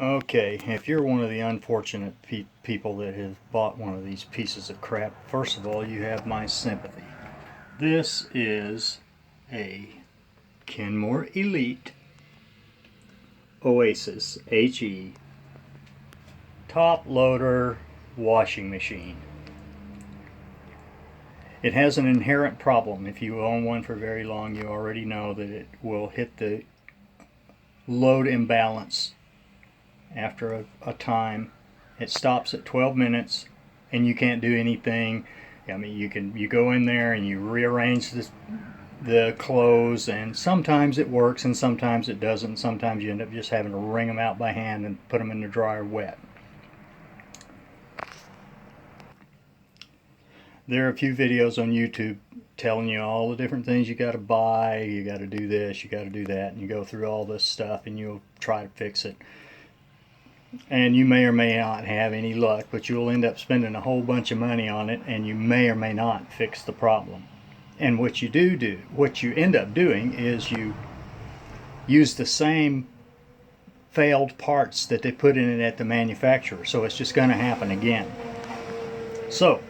Okay, if you're one of the unfortunate people that has bought one of these pieces of crap, first of all, you have my sympathy. This is a Kenmore Elite Oasis HE top loader washing machine. It has an inherent problem. If you own one for very long, you already know that it will hit the load imbalance after a time. It stops at 12 minutes and you can't do anything. I mean, you go in there and you rearrange the clothes, and sometimes it works and sometimes it doesn't. Sometimes you end up just having to wring them out by hand and put them in the dryer wet. There are a few videos on YouTube telling you all the different things you got to buy, you got to do this, you got to do that, and you go through all this stuff and you'll try to fix it. And you may or may not have any luck, but you'll end up spending a whole bunch of money on it, and you may or may not fix the problem. And what you what you end up doing is you use the same failed parts that they put in it at the manufacturer, so it's just going to happen again. So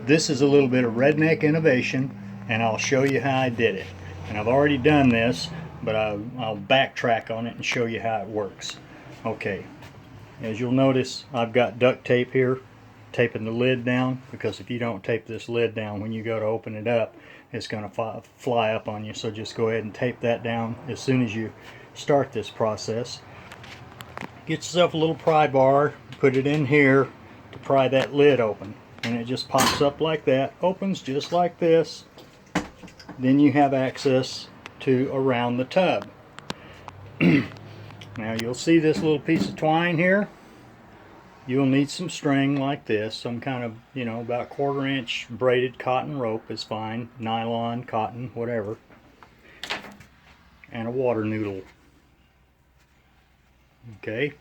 this is a little bit of redneck innovation, and I'll show you how I did it. And I've already done this, but I'll backtrack on it and show you how it works. Okay, as you'll notice, I've got duct tape here taping the lid down, because if you don't tape this lid down, when you go to open it up, it's going to fly up on you. So just go ahead and tape that down as soon as you start this process. Get yourself a little pry bar, put it in here to pry that lid open, and it just pops up like that, opens just like this. Then you have access to around the tub. Now you'll see this little piece of twine here. You'll need some string like this, some kind of, about 1/4 inch braided cotton rope is fine, nylon, cotton, whatever, and a water noodle. Okay,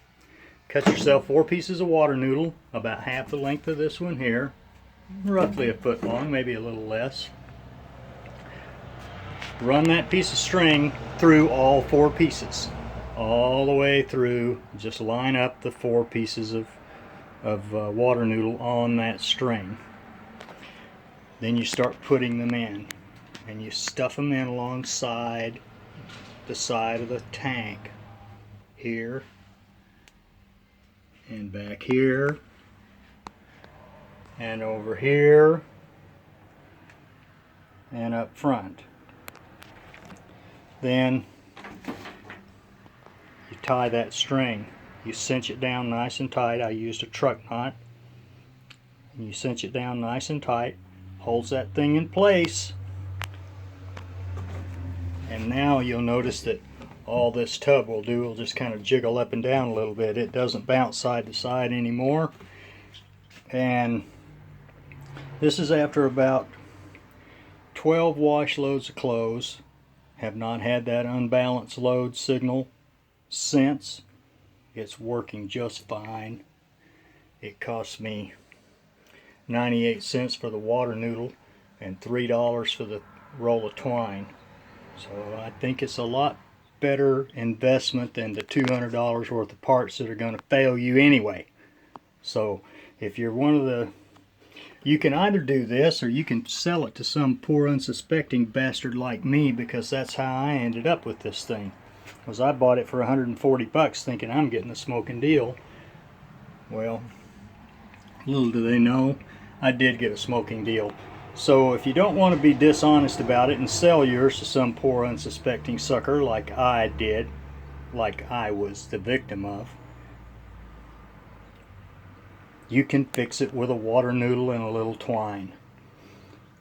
cut yourself 4 pieces of water noodle, about half the length of this one here, roughly 1 foot long, maybe a little less. Run that piece of string through all 4 pieces, all the way through. Just line up the 4 pieces of water noodle on that string. Then you start putting them in, and you stuff them in alongside the side of the tank here and back here and over here and up front. Then you tie that string. You cinch it down nice and tight. I used a truck knot. And you cinch it down nice and tight. Holds that thing in place. And now you'll notice that all this tub will do will just kind of jiggle up and down a little bit. It doesn't bounce side to side anymore. And this is after about 12 wash loads of clothes. Have not had that unbalanced load signal since. It's working just fine. It cost me 98 cents for the water noodle and $3 for the roll of twine. So I think it's a lot better investment than the $200 worth of parts that are going to fail you anyway. So if you're one of the, you can either do this or you can sell it to some poor unsuspecting bastard like me, because that's how I ended up with this thing. Was I bought it for 140 bucks thinking I'm getting a smoking deal. Well, little do they know, I did get a smoking deal. So if you don't want to be dishonest about it and sell yours to some poor unsuspecting sucker like I did, like I was the victim of, you can fix it with a water noodle and a little twine.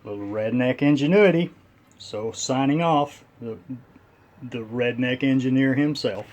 A little redneck ingenuity. So signing off, the redneck engineer himself.